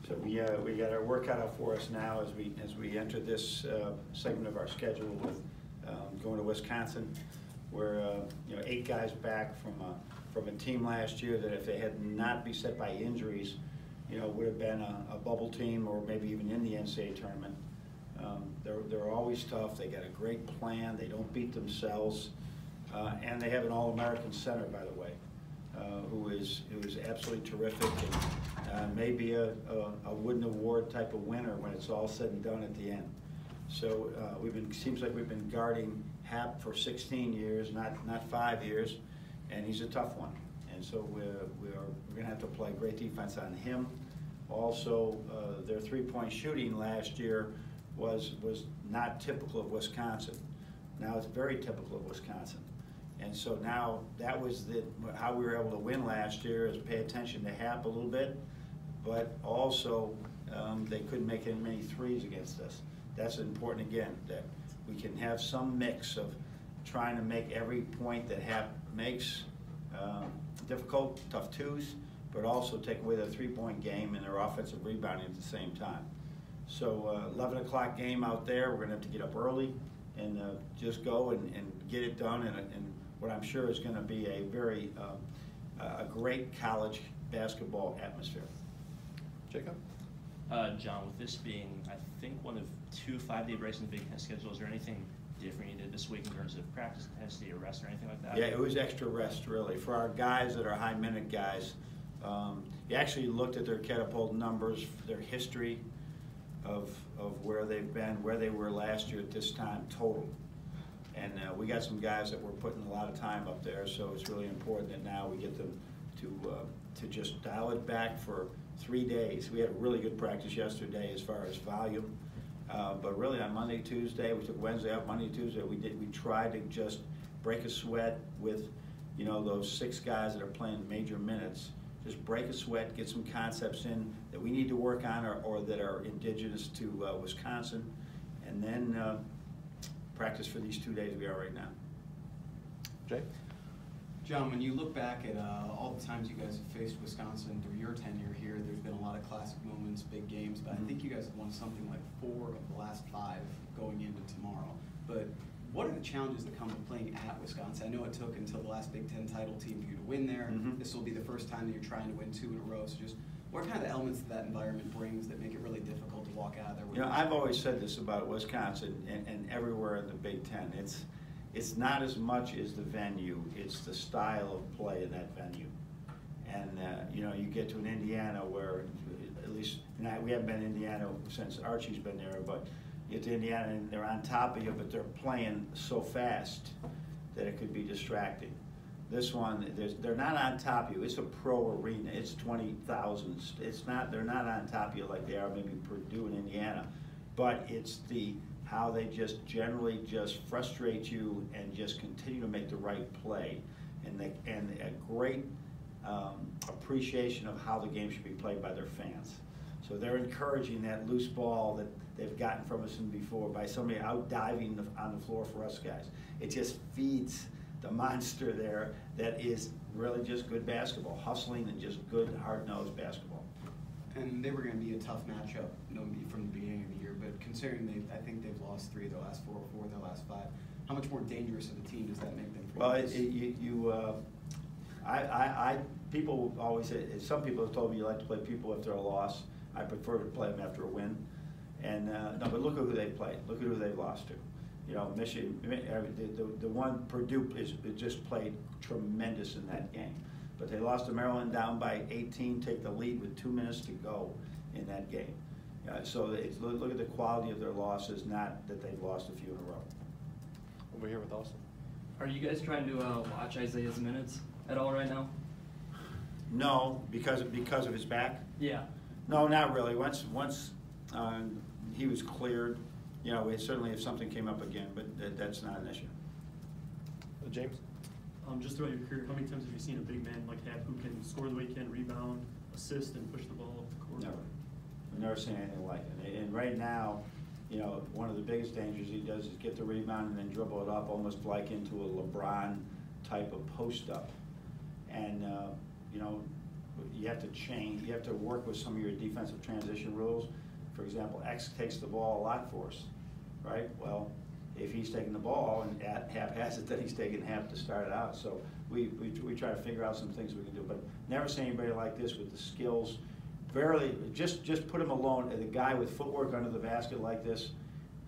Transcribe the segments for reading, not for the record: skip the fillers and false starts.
So we got our work cut out for us now as we enter this segment of our schedule with going to Wisconsin. We're 8 guys back from a team last year that if they had not beset by injuries, would have been a bubble team or maybe even in the NCAA tournament. They're always tough. They got a great plan. They don't beat themselves, and they have an All-American center, by the way, who is absolutely terrific and maybe a Wooden Award type of winner when it's all said and done at the end. So seems like we've been guarding Hap for 16 years, not 5 years, and he's a tough one. And so we're going to have to play great defense on him. Also, their three-point shooting last year was not typical of Wisconsin. Now it's very typical of Wisconsin. And so now that was how we were able to win last year, is pay attention to Hap a little bit, but also they couldn't make as many threes against us. That's important again, that we can have some mix of trying to make every point that Hap makes difficult, tough twos, but also take away their three-point game and their offensive rebounding at the same time. So 11 o'clock game out there, we're going to have to get up early and just go and get it done in what I'm sure is going to be a very a great college basketball atmosphere. Jacob? John, with this being, I think, one of 2 5-day breaks in the Big Ten schedule, is there anything different you did this week in terms of practice intensity or rest or anything like that? Yeah, it was extra rest, really. For our guys that are high-minute guys, you actually looked at their catapult numbers, their history of where they've been, where they were last year at this time total. And we got some guys that were putting a lot of time up there, so it's really important that now we get them to just dial it back for 3 days. We had a really good practice yesterday as far as volume, but really on Monday, Tuesday, we took Wednesday up, Monday, Tuesday, we tried to just break a sweat with, those 6 guys that are playing major minutes. Just break a sweat, get some concepts in that we need to work on or that are indigenous to Wisconsin, and then practice for these 2 days we are right now. Jay? John, when you look back at all the times you guys have faced Wisconsin through your tenure here, there's been a lot of classic moments, big games, but I think you guys have won something like 4 of the last 5 going into tomorrow. But what are the challenges that come with playing at Wisconsin? I know it took until the last Big Ten title team for you to win there. This will be the first time that you're trying to win 2 in a row. So just what are kind of the elements that environment brings that make it really difficult to walk out of there? I've always said this about Wisconsin and everywhere in the Big Ten. It's not as much as the venue, it's the style of play in that venue. And you get to an Indiana where, at least we haven't been in Indiana since Archie's been there, but you get to Indiana and they're on top of you, but they're playing so fast that it could be distracting. This one, they're not on top of you. It's a pro arena. It's 20,000. They're not on top of you like they are maybe Purdue and Indiana, but it's how they just generally just frustrate you and just continue to make the right play, and a great appreciation of how the game should be played by their fans. So they're encouraging that loose ball that they've gotten from us before by somebody out diving on the floor for us guys. It just feeds the monster there that is really just good basketball, hustling and just good, hard-nosed basketball. And they were going to be a tough matchup from the beginning of the year, but considering I think they've lost 3 of their last 4 or 4 of their last 5, how much more dangerous of a team does that make them for people always say, some people have told me you like to play people after a loss. I prefer to play them after a win. And no, but look at who they played. Look at who they've lost to. Michigan, the one Purdue just played tremendous in that game. But they lost to Maryland down by 18, take the lead with 2 minutes to go in that game. So look at the quality of their losses, not that they've lost a few in a row. Over here with Austin. Are you guys trying to watch Isaiah's minutes at all right now? No, because of his back? Yeah. No, not really. Once he was cleared, certainly if something came up again, but that's not an issue. James? Just throughout your career, how many times have you seen a big man like Hap who can score the way he can, rebound, assist, and push the ball up the court? Never. I've never seen anything like it. And right now, one of the biggest dangers he does is get the rebound and then dribble it up almost like into a LeBron type of post-up. And, you have to change, you have to work with some of your defensive transition rules. For example, X takes the ball a lot for us, right? Well, if he's taking the ball and at half has it, then he's taking half to start it out. So we try to figure out some things we can do, but never seen anybody like this with the skills. Barely, just put him alone. The guy with footwork under the basket like this,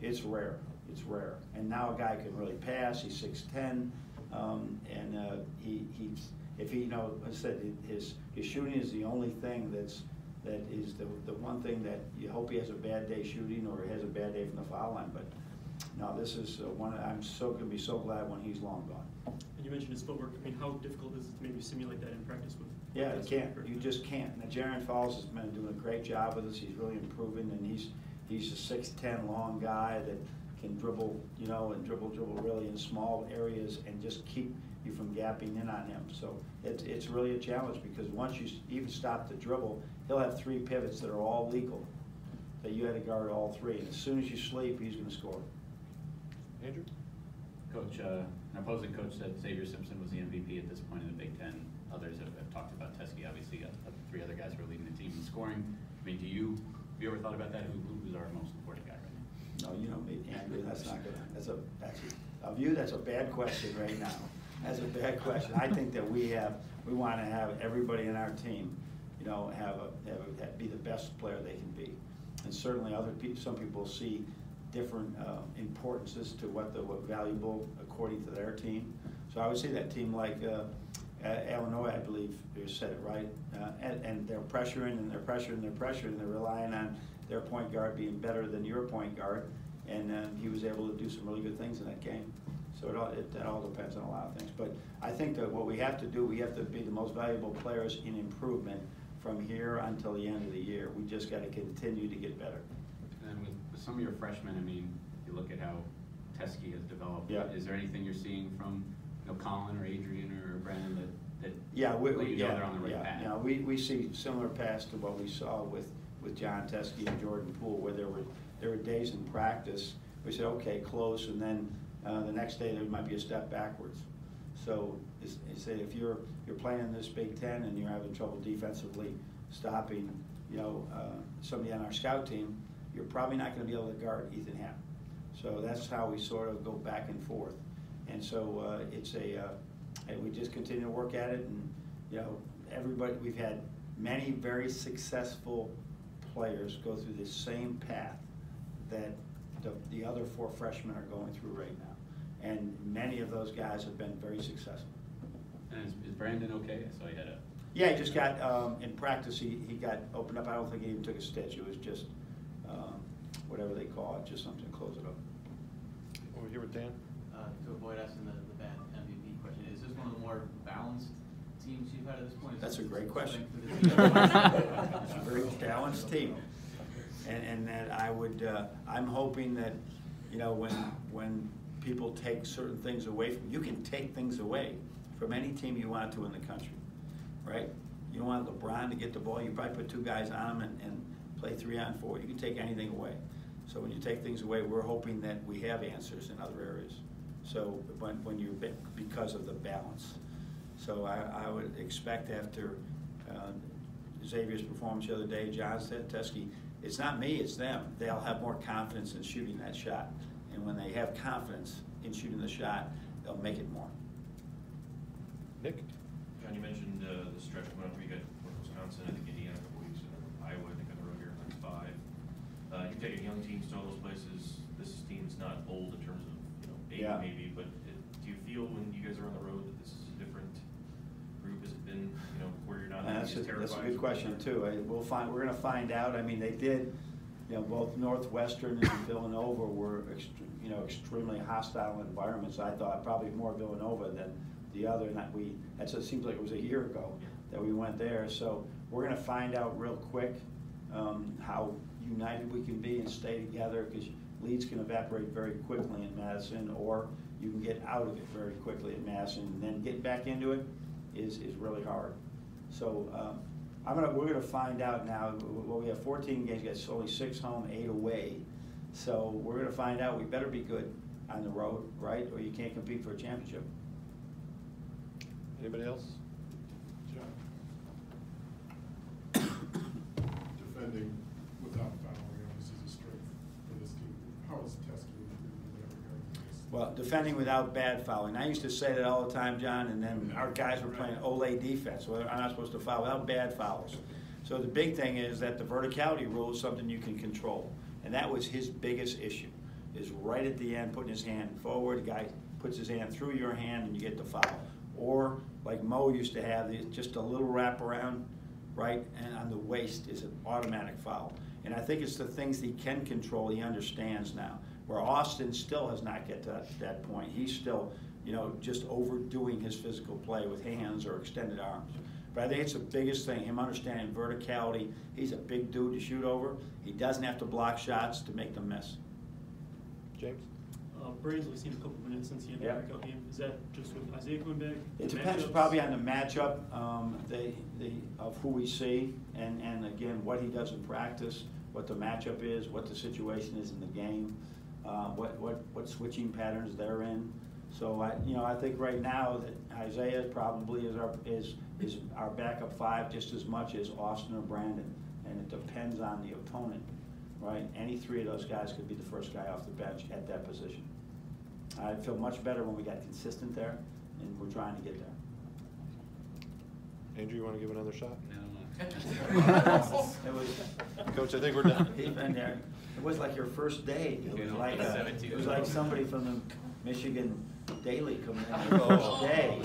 it's rare. It's rare. And now a guy can really pass. He's 6'10", and he's, if he, I said his shooting is the only thing that is the one thing that you hope he has a bad day shooting or has a bad day from the foul line. But no, this is one I'm gonna be so glad when he's long gone. And you mentioned his footwork. I mean, how difficult is it to maybe simulate that in practice with? Yeah, you can't. You just can't. Now, Jaron Falls has been doing a great job with us. He's really improving, and he's a 6'10" long guy that can dribble, and dribble really in small areas and just keep you from gapping in on him. So it's really a challenge because once you even stop the dribble, he'll have 3 pivots that are all legal that you had to guard all 3. And as soon as you sleep, he's going to score. Andrew? Coach, an opposing coach said Xavier Simpson was the MVP at this point in the Big Ten. Others have talked about Teskey, obviously, 3 other guys who are leading the team in scoring. I mean, have you ever thought about that? Who's our most important guy right now? No, you know me, Andrew, that's not good. That's a bad question right now. That's a bad question. I think that we want to have everybody in our team, be the best player they can be. And certainly some people see different importances to what valuable according to their team. So I would say that team like Illinois, I believe you said it right, and they're pressuring and they're pressuring and they're pressuring and they're relying on their point guard being better than your point guard, and he was able to do some really good things in that game. So that all depends on a lot of things. But I think that what we have to do, we have to be the most valuable players in improvement from here until the end of the year. We just got to continue to get better. And then with some of your freshmen, I mean, you look at how Teskey has developed. Yeah. Is there anything you're seeing from Colin or Adrian or Brandon that they're on the right path? Yeah, we see similar paths to what we saw with John Teskey and Jordan Poole, where there were days in practice we said, okay, close, and then the next day there might be a step backwards. So if you're playing in this Big Ten and you're having trouble defensively stopping somebody on our scout team, you're probably not going to be able to guard Ethan Happ. So that's how we sort of go back and forth. And so we just continue to work at it, and everybody, we've had many very successful players go through the same path that the other 4 freshmen are going through right now. And many of those guys have been very successful. And is Brandon okay? I saw he had a... Yeah, he just got, in practice, he got opened up. I don't think he even took a stitch. It was just whatever they call it, just something to close it up. Over here with Dan. To avoid asking the bad MVP question, is this one of the more balanced teams you've had at this point? That's a great question. It's It's a very balanced team. And that I'm hoping that, when people take certain things away from you, can take things away from any team you want to in the country, right? You don't want LeBron to get the ball, you probably put 2 guys on him and play 3-on-4. You can take anything away. So when you take things away, we're hoping that we have answers in other areas. So when you're, because of the balance. So I would expect after Xavier's performance the other day, John Teskey, it's not me, it's them. They'll have more confidence in shooting that shot. And when they have confidence in shooting the shot, they'll make it more. Nick? John, you mentioned the stretch coming up where you got Wisconsin, I think Indiana a couple weeks, and Iowa, I think on the road here in the next 5. You've taken young teams to all those places. This team's not old in terms of age maybe, but do you feel when you guys are on the road that this is a different group? Has it been where you're not That's as terrified? a good question too. We're going to find out. I mean, they did. Both Northwestern and Villanova were extremely hostile environments. I thought probably more Villanova than the other. And it seems like it was a year ago that we went there. So we're going to find out real quick how united we can be and stay together, because leads can evaporate very quickly in Madison, or you can get out of it very quickly in Madison, and then getting back into it is really hard. So we're going to find out now. Well, we have 14 games, we got only 6 home, 8 away. So we're going to find out. We better be good on the road, right? Or you can't compete for a championship. Anybody else? John? Well, defending without bad fouling. I used to say that all the time, John, and then our guys were playing Olay defense, where I'm not supposed to foul without bad fouls. So the big thing is that the verticality rule is something you can control. And that was his biggest issue, is right at the end, putting his hand forward, the guy puts his hand through your hand and you get the foul. Or, like Mo used to have, just a little wraparound, right, and on the waist is an automatic foul. And I think it's the things he can control, he understands now. Where Austin still has not get to that point. He's still, you know, just overdoing his physical play with hands or extended arms. But I think it's the biggest thing, him understanding verticality. He's a big dude to shoot over. He doesn't have to block shots to make them miss. James? Brady's only seen a couple minutes since he had the Yeah. breakout game. Is that just with Isaiah coming back? It The depends matchups? probably on the matchup, of who we see, and again, what he does in practice, what the matchup is, what the situation is in the game, what switching patterns they're in. So I think right now that Isaiah probably is our backup five just as much as Austin or Brandon, and it depends on the opponent, right? Any three of those guys could be the first guy off the bench at that position. I feel much better when we got consistent there, and we're trying to get there. Andrew, you want to give another shot? It was, Coach, I think we're done. he's been there. It was like your first day. It was like somebody from the Michigan Daily coming in their first day.